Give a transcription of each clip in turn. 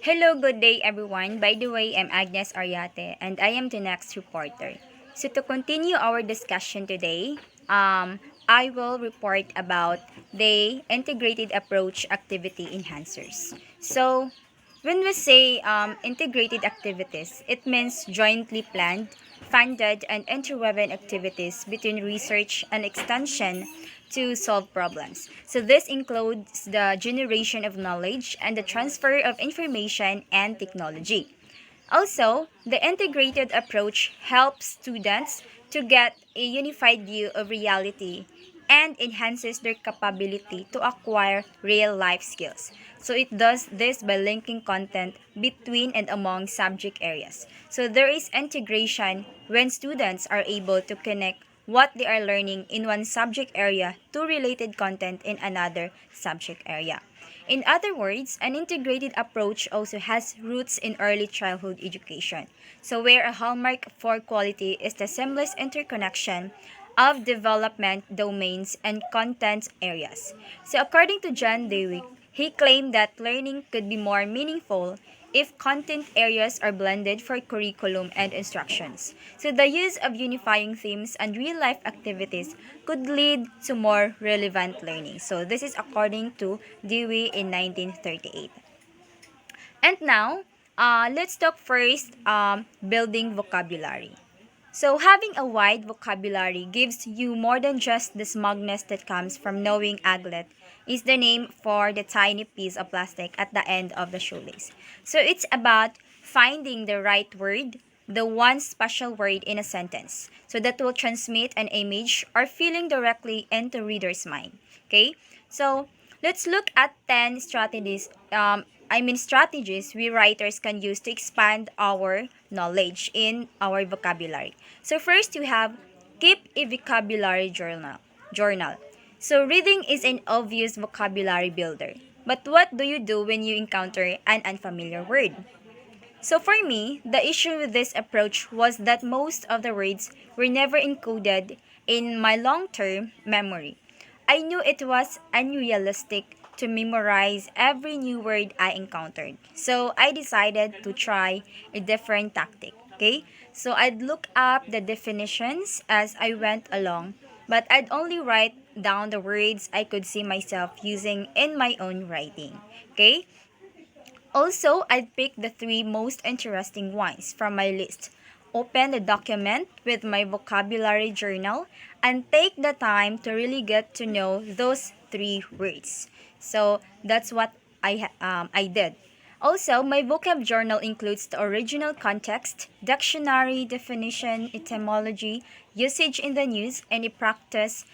Hello, good day everyone. By the way, I'm Agnes Ariate and I am the next reporter. So to continue our discussion today, I will report about the integrated approach activity enhancers. So when we say integrated activities, it means jointly planned, funded, and interwoven activities between research and extension to solve problems. So this includes the generation of knowledge and the transfer of information and technology. Also, the integrated approach helps students to get a unified view of reality and enhances their capability to acquire real life skills. So it does this by linking content between and among subject areas. So there is integration when students are able to connect what they are learning in one subject area to related content in another subject area. In other words, an integrated approach also has roots in early childhood education. So, where a hallmark for quality is the seamless interconnection of development domains and content areas. So, according to John Dewey, he claimed that learning could be more meaningful if content areas are blended for curriculum and instructions. So the use of unifying themes and real-life activities could lead to more relevant learning. So this is according to Dewey in 1938. And now, let's talk first building vocabulary. So, having a wide vocabulary gives you more than just the smugness that comes from knowing aglet is the name for the tiny piece of plastic at the end of the shoelace. So, it's about finding the right word, the one special word in a sentence, so that will transmit an image or feeling directly into reader's mind. Okay? So, let's look at 10 strategies. Strategies we writers can use to expand our knowledge in our vocabulary. So first you have keep a vocabulary journal. Journal. So reading is an obvious vocabulary builder. But what do you do when you encounter an unfamiliar word? So for me, the issue with this approach was that most of the words were never encoded in my long-term memory. I knew it was unrealistic to memorize every new word I encountered. So I decided to try a different tactic. Okay? So I'd look up the definitions as I went along, but I'd only write down the words I could see myself using in my own writing. Okay? Also, I'd pick the three most interesting ones from my list. Open the document with my vocabulary journal and take the time to really get to know those three words. So that's what I did. Also, my vocab journal includes the original context, dictionary definition, etymology, usage in the news, and a practice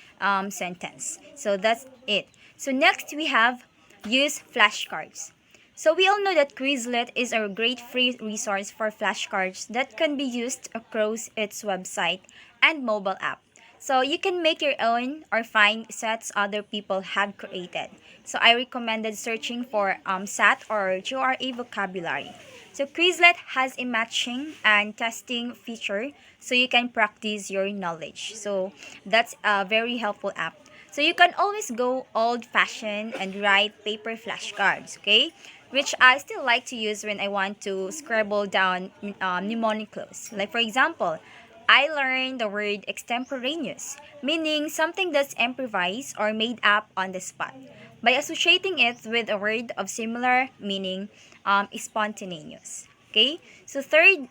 sentence. So that's it. So next we have use flashcards. So we all know that Quizlet is a great free resource for flashcards that can be used across its website and mobile app. So you can make your own or find sets other people have created. So I recommended searching for SAT or GRE vocabulary. So Quizlet has a matching and testing feature so you can practice your knowledge. So that's a very helpful app. So you can always go old fashioned and write paper flashcards, okay? Which I still like to use when I want to scribble down mnemonic clues. Like for example, I learned the word extemporaneous, meaning something that's improvised or made up on the spot. By associating it with a word of similar meaning, spontaneous. Okay? So third,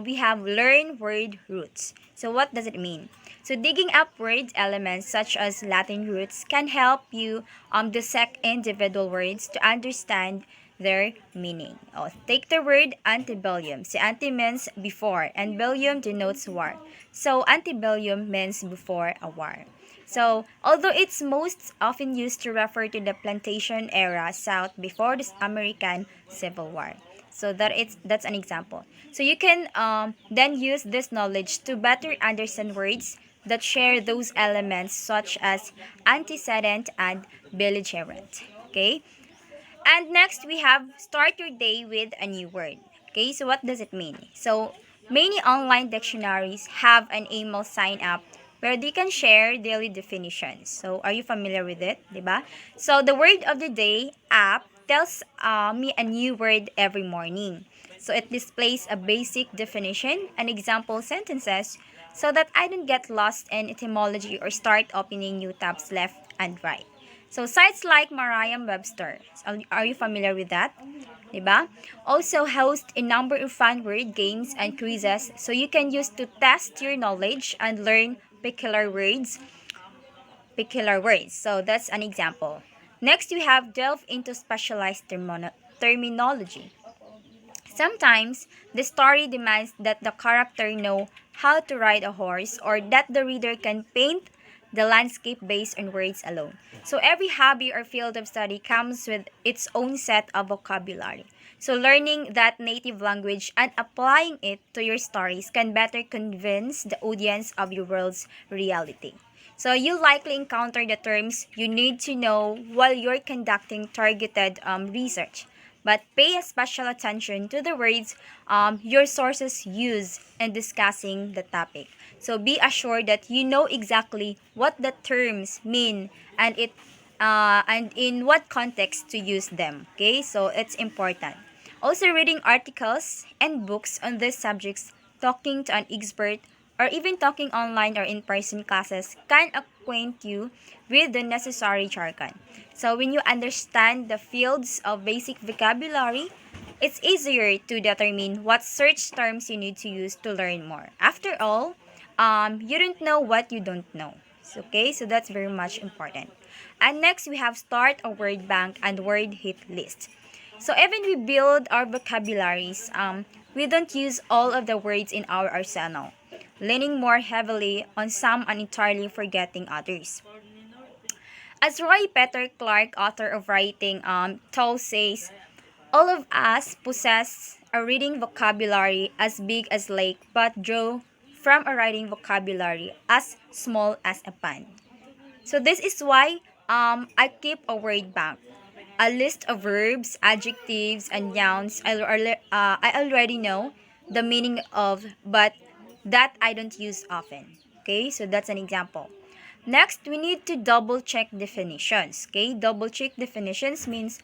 we have learn word roots. So what does it mean? So digging up word elements such as Latin roots can help you dissect individual words to understand their meaning. Oh, take the word antebellum. Si ante means before and bellum denotes war. So antebellum means before a war. So, although it's most often used to refer to the plantation era South before the American Civil War. So that's an example. So you can then use this knowledge to better understand words that share those elements such as antecedent and belligerent. Okay? And next we have start your day with a new word. Okay, so what does it mean? So many online dictionaries have an email sign up where they can share daily definitions. So are you familiar with it, 'di ba? So the word of the day app tells me a new word every morning. So it displays a basic definition and example sentences so that I don't get lost in etymology or start opening new tabs left and right. So sites like Merriam-Webster, are you familiar with that? Diba? Also host a number of fun word games and quizzes so you can use to test your knowledge and learn peculiar words. So that's an example. Next, we have delve into specialized terminology. Sometimes, the story demands that the character know how to ride a horse or that the reader can paint the landscape based on words alone. So every hobby or field of study comes with its own set of vocabulary. So learning that native language and applying it to your stories can better convince the audience of your world's reality. So you likely encounter the terms you need to know while you're conducting targeted research. But pay special attention to the words your sources use in discussing the topic. So be assured that you know exactly what the terms mean and in what context to use them. Okay, so it's important. Also, reading articles and books on these subjects, talking to an expert, or even talking online or in-person classes can acquaint you with the necessary jargon. So when you understand the fields of basic vocabulary, it's easier to determine what search terms you need to use to learn more. After all, you don't know what you don't know. Okay, so that's very much important. And next, we have start a word bank and word hit list. So even we build our vocabularies, we don't use all of the words in our arsenal, leaning more heavily on some and entirely forgetting others. As Roy Peter Clark, author of Writing Toll says, all of us possess a reading vocabulary as big as lake, but draw from a writing vocabulary as small as a pond. So this is why I keep a word bank, a list of verbs, adjectives, and nouns I already know the meaning of, but that I don't use often. Okay, so that's an example. Next, we need to double check definitions. Okay, double check definitions means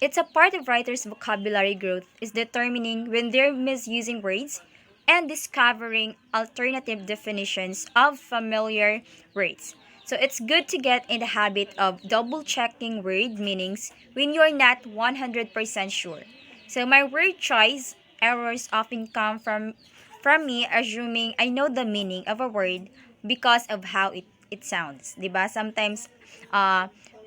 it's a part of writers' vocabulary growth is determining when they're misusing words and discovering alternative definitions of familiar words. So it's good to get in the habit of double checking word meanings when you're not 100% sure. So my word choice errors often come from me assuming I know the meaning of a word because of how it sounds. 'Di ba? Sometimes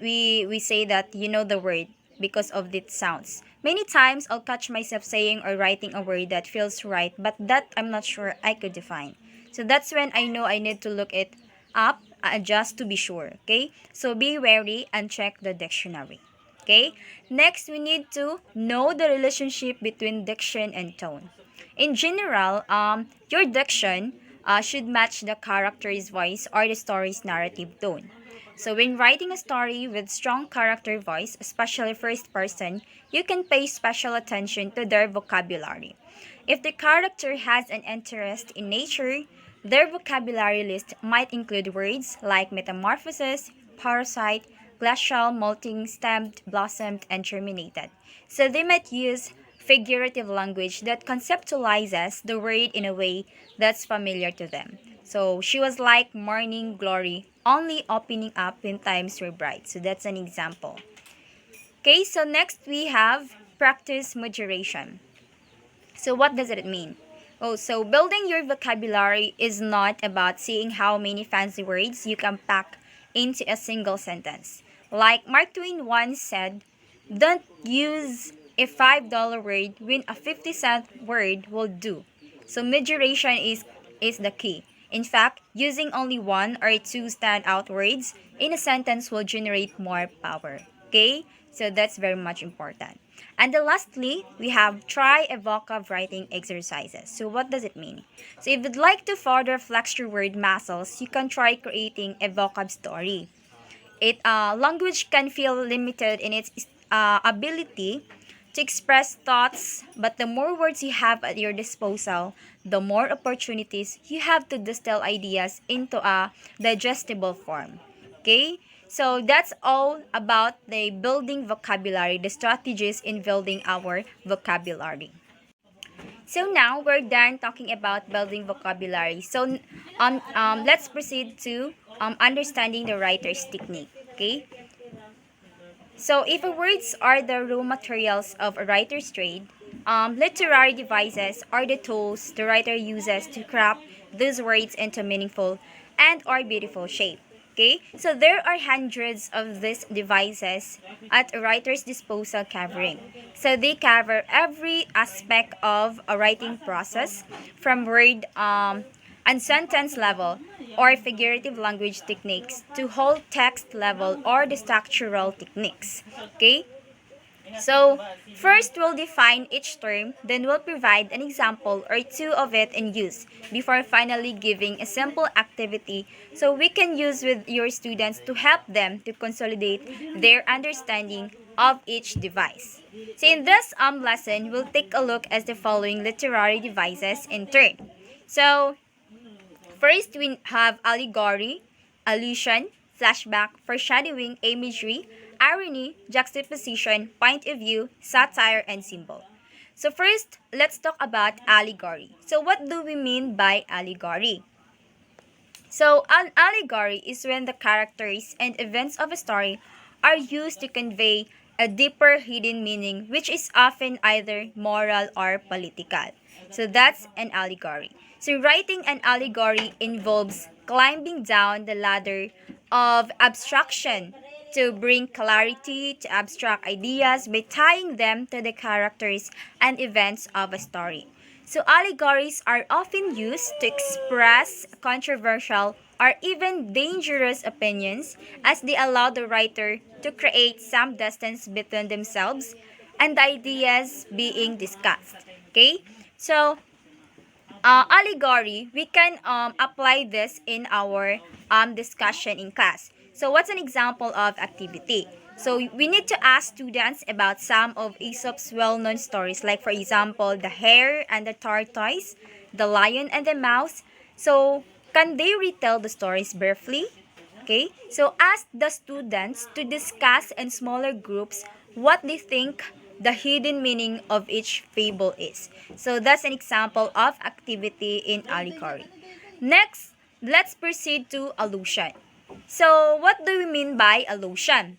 we say that you know the word because of its sounds. Many times I'll catch myself saying or writing a word that feels right but that I'm not sure I could define. So that's when I know I need to look it up just to be sure. Okay? So be wary and check the dictionary. Okay? Next, we need to know the relationship between diction and tone. In general, your diction should match the character's voice or the story's narrative tone. So when writing a story with strong character voice, especially first person, you can pay special attention to their vocabulary. If the character has an interest in nature, their vocabulary list might include words like metamorphosis, parasite, glacial, molting, stemmed, blossomed, and germinated. So they might use figurative language that conceptualizes the word in a way that's familiar to them. So she was like morning glory, only opening up when times were bright. So that's an example. Okay, so next we have practice moderation. So what does it mean? Oh, so building your vocabulary is not about seeing how many fancy words you can pack into a single sentence. Like Mark Twain once said, don't use a $5 word when a 50-cent word will do. So moderation is the key. In fact, using only one or two standout words in a sentence will generate more power. Okay? So that's very much important. And then lastly, we have try a vocab writing exercises. So what does it mean? So if you'd like to further flex your word muscles, you can try creating a vocab story. Language can feel limited in its ability to express thoughts, but the more words you have at your disposal, the more opportunities you have to distill ideas into a digestible form. Okay? So that's all about the building vocabulary, the strategies in building our vocabulary. So now we're done talking about building vocabulary. So let's proceed to understanding the writer's technique. Okay. So if words are the raw materials of a writer's trade, literary devices are the tools the writer uses to craft those words into meaningful and or beautiful shape. Okay, so there are hundreds of these devices at a writer's disposal covering. So they cover every aspect of a writing process from word and sentence level or figurative language techniques to whole text level or the structural techniques. Okay? So, first we'll define each term, then we'll provide an example or two of it in use before finally giving a simple activity so we can use with your students to help them to consolidate their understanding of each device. So in this lesson, we'll take a look at the following literary devices in turn. So, first, we have allegory, allusion, flashback, foreshadowing, imagery, irony, juxtaposition, point of view, satire, and symbol. So first, let's talk about allegory. So what do we mean by allegory? So an allegory is when the characters and events of a story are used to convey a deeper hidden meaning which is often either moral or political. So that's an allegory. So writing an allegory involves climbing down the ladder of abstraction to bring clarity to abstract ideas by tying them to the characters and events of a story. So allegories are often used to express controversial or even dangerous opinions as they allow the writer to create some distance between themselves and the ideas being discussed. Okay? So, allegory, we can apply this in our discussion in class. So what's an example of activity? So we need to ask students about some of Aesop's well-known stories, like for example, the hare and the tortoise, the lion and the mouse. So can they retell the stories briefly? Okay, so ask the students to discuss in smaller groups what they think the hidden meaning of each fable is. So that's an example of activity in allegory. Next, let's proceed to allusion. So what do we mean by allusion?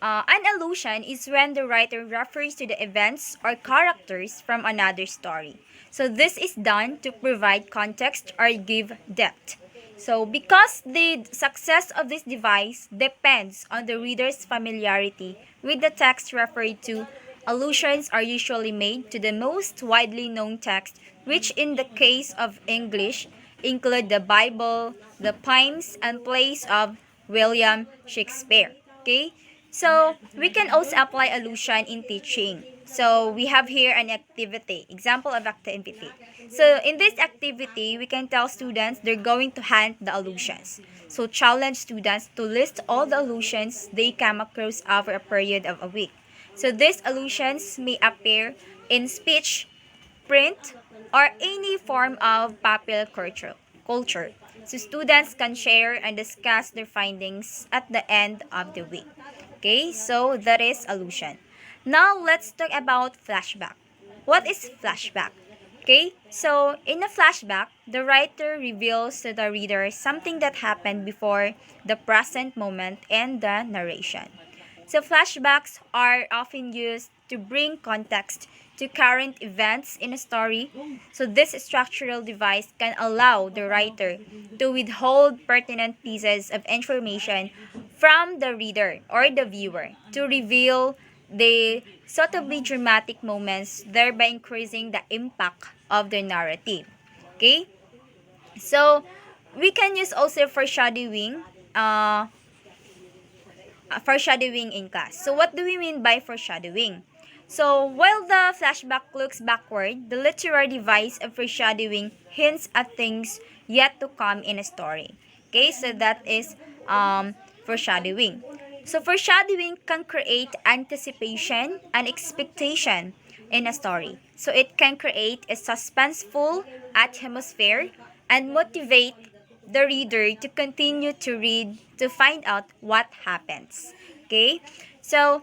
An allusion is when the writer refers to the events or characters from another story. So this is done to provide context or give depth. So because the success of this device depends on the reader's familiarity with the text referred to, allusions are usually made to the most widely known text, which in the case of English include the Bible, the poems and plays of William Shakespeare. Okay? So, we can also apply allusion in teaching. So, we have here an activity, example of activity. So, in this activity, we can tell students they're going to hunt the allusions. So, challenge students to list all the allusions they come across over a period of a week. So, these allusions may appear in speech, print, or any form of popular culture. So, students can share and discuss their findings at the end of the week. Okay, so that is allusion. Now let's talk about flashback. What is flashback? Okay, so in a flashback, the writer reveals to the reader something that happened before the present moment and the narration. So flashbacks are often used to bring context to current events in a story. So this structural device can allow the writer to withhold pertinent pieces of information from the reader or the viewer to reveal the suitably dramatic moments, thereby increasing the impact of the narrative. Okay? So we can use also foreshadowing in class. So what do we mean by foreshadowing? So while the flashback looks backward, the literary device of foreshadowing hints at things yet to come in a story. Okay, so that is foreshadowing. So foreshadowing can create anticipation and expectation in a story. So it can create a suspenseful atmosphere and motivate the reader to continue to read to find out what happens. Okay? So,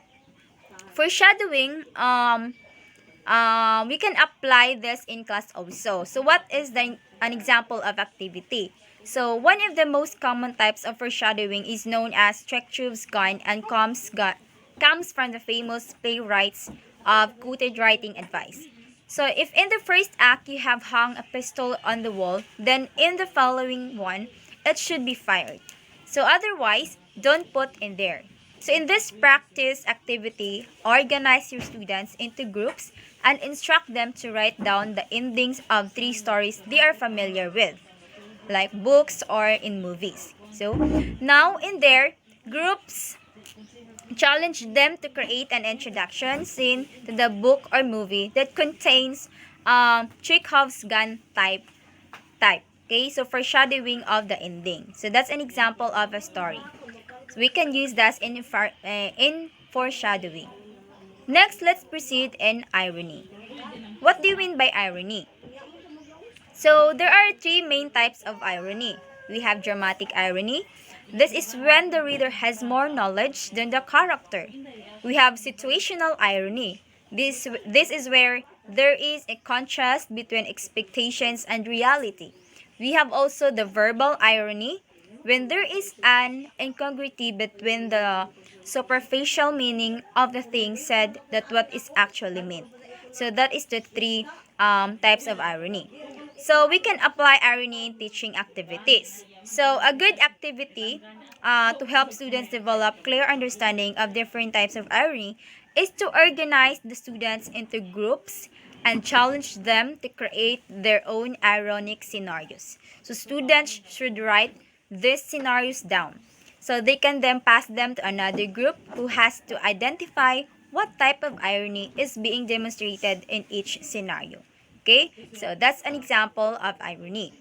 foreshadowing, we can apply this in class also. So what is an example of activity? So one of the most common types of foreshadowing is known as Chekhov's gun and comes from the famous playwrights of quoted writing advice. So if in the first act you have hung a pistol on the wall, then in the following one, it should be fired. So otherwise, don't put in there. So in this practice activity, organize your students into groups and instruct them to write down the endings of 3 stories they are familiar with, like books or in movies. So now in their groups, challenge them to create an introduction scene to the book or movie that contains Chekhov's gun type. Okay, so foreshadowing of the ending. So that's an example of a story. So we can use that in foreshadowing. Next, let's proceed in irony. What do you mean by irony? So there are 3 main types of irony. We have dramatic irony. This is when the reader has more knowledge than the character. We have situational irony. This is where there is a contrast between expectations and reality. We have also the verbal irony, when there is an incongruity between the superficial meaning of the thing said that what is actually meant. So that is the 3 types of irony. So we can apply irony in teaching activities. So a good activity to help students develop clear understanding of different types of irony is to organize the students into groups and challenge them to create their own ironic scenarios. So students should write these scenarios down so they can then pass them to another group who has to identify what type of irony is being demonstrated in each scenario. Okay, so that's an example of irony.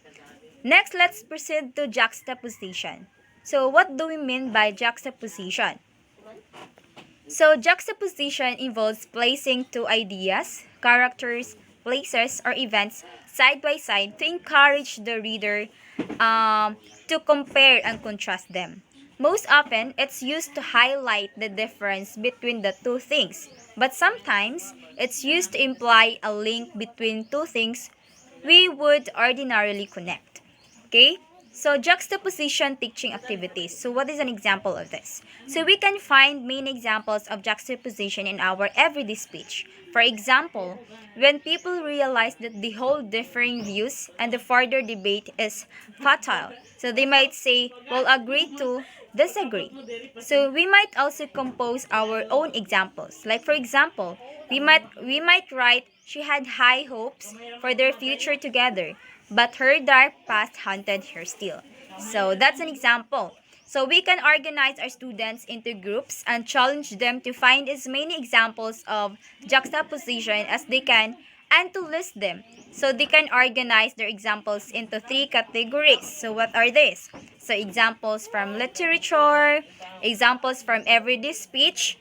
Next, let's proceed to juxtaposition. So what do we mean by juxtaposition? So juxtaposition involves placing 2 ideas, characters, places, or events side by side to encourage the reader to compare and contrast them. Most often, it's used to highlight the difference between the 2 things, but sometimes it's used to imply a link between 2 things we would ordinarily connect. Okay? So, juxtaposition teaching activities. So, what is an example of this? So, we can find main examples of juxtaposition in our everyday speech. For example, when people realize that the whole differing views and the further debate is futile, so they might say, well, agree to disagree. So, we might also compose our own examples. Like, for example, we might write, she had high hopes for their future together, but her dark past haunted her still. So that's an example. So we can organize our students into groups and challenge them to find as many examples of juxtaposition as they can and to list them. So they can organize their examples into 3 categories. So what are these? So examples from literature, examples from everyday speech,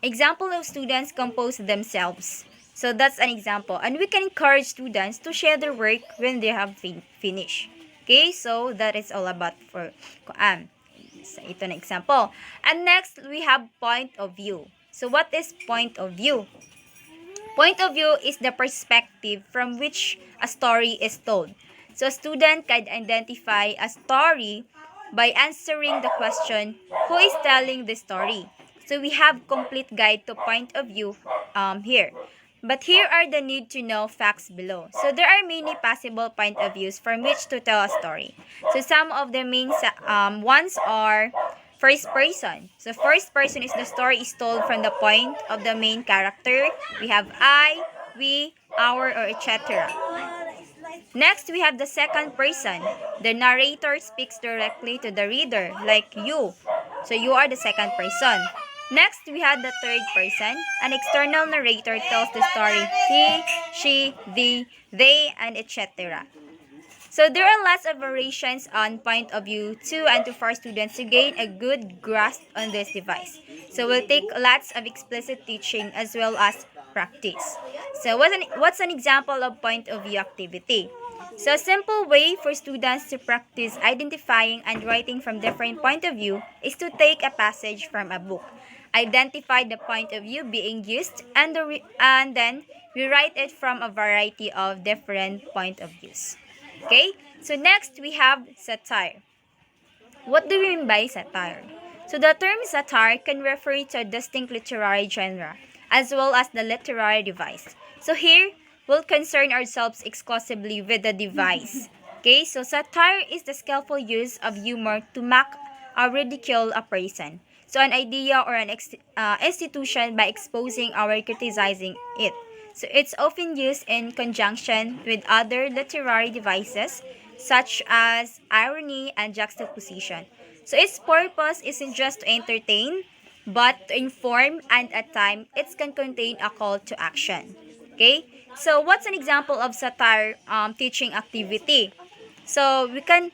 example of students compose themselves. So that's an example. And we can encourage students to share their work when they have finished. Okay, so that is all about for so ito na example. And next, we have point of view. So what is point of view? Point of view is the perspective from which a story is told. So a student can identify a story by answering the question, who is telling the story? So we have complete guide to point of view here. But here are the need to know facts below. So there are many possible point of views from which to tell a story. So some of the main ones are first person. So first person is the story is told from the point of the main character. We have I, we, our, or etc. Next, we have the second person. The narrator speaks directly to the reader, like you. So you are the second person. Next, we have the third person. An external narrator tells the story. He, she, they, and etc. So there are lots of variations on point of view to and to for students to gain a good grasp on this device. So we'll take lots of explicit teaching as well as practice. So what's an example of point of view activity? So a simple way for students to practice identifying and writing from different point of view is to take a passage from a book, identify the point of view being used, and, and then rewrite it from a variety of different point of views. Okay, so next we have satire. What do we mean by satire? So the term satire can refer to a distinct literary genre, as well as the literary device. So here, we'll concern ourselves exclusively with the device. Okay, so satire is the skillful use of humor to mock or ridicule a person. So an idea or an institution by exposing or criticizing it. So it's often used in conjunction with other literary devices such as irony and juxtaposition. So its purpose isn't just to entertain, but to inform, and at times it can contain a call to action. Okay? So what's an example of satire teaching activity? So we can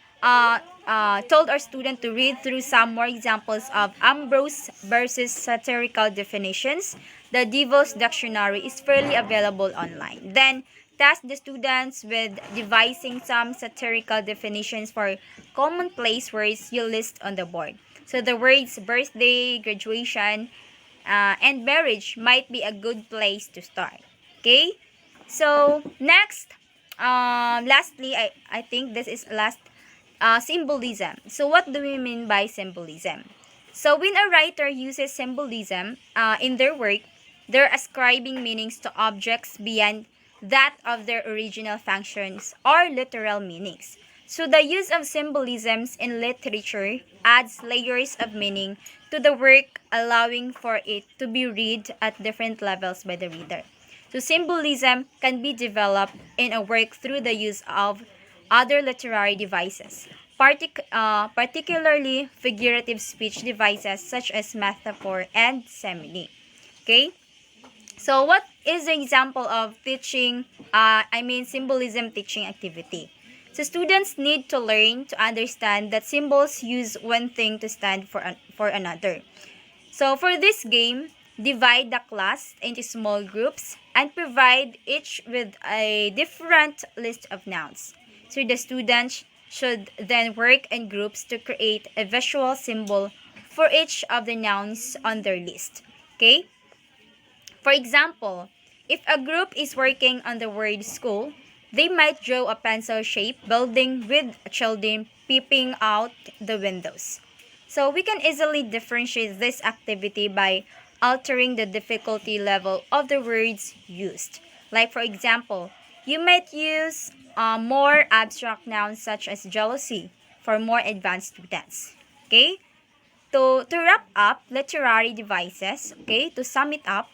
told our student to read through some more examples of Ambrose versus satirical definitions. The Devil's Dictionary is freely available online. Then task the students with devising some satirical definitions for commonplace words you list on the board. So the words birthday, graduation, and marriage might be a good place to start. Okay? So next, lastly, I think this is last, symbolism. So what do we mean by symbolism? So when a writer uses symbolism in their work, they're ascribing meanings to objects beyond that of their original functions or literal meanings. So the use of symbolisms in literature adds layers of meaning to the work, allowing for it to be read at different levels by the reader. So symbolism can be developed in a work through the use of other literary devices, particularly figurative speech devices such as metaphor and simile. Okay? So what is the example of teaching, symbolism teaching activity? So students need to learn to understand that symbols use one thing to stand for another. So for this game, divide the class into small groups and provide each with a different list of nouns. So the students should then work in groups to create a visual symbol for each of the nouns on their list. Okay? For example, if a group is working on the word school, they might draw a pencil-shaped building with children peeping out the windows. So we can easily differentiate this activity by altering the difficulty level of the words used. Like for example, you might use more abstract nouns such as jealousy for more advanced students. Okay? To wrap up literary devices, okay, to sum it up,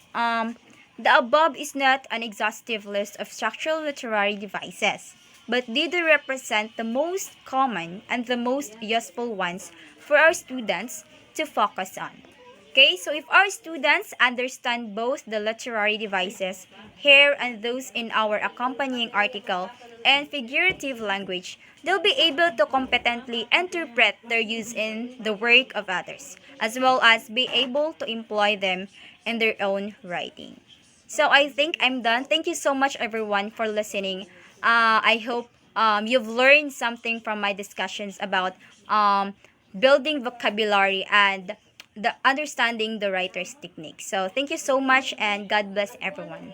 the above is not an exhaustive list of structural literary devices, but they do represent the most common and the most useful ones for our students to focus on. Okay, so if our students understand both the literary devices here and those in our accompanying article and figurative language, they'll be able to competently interpret their use in the work of others, as well as be able to employ them in their own writing. So I think I'm done. Thank you so much, everyone, for listening. I hope you've learned something from my discussions about building vocabulary and the understanding the writer's technique. So thank you so much, and God bless everyone.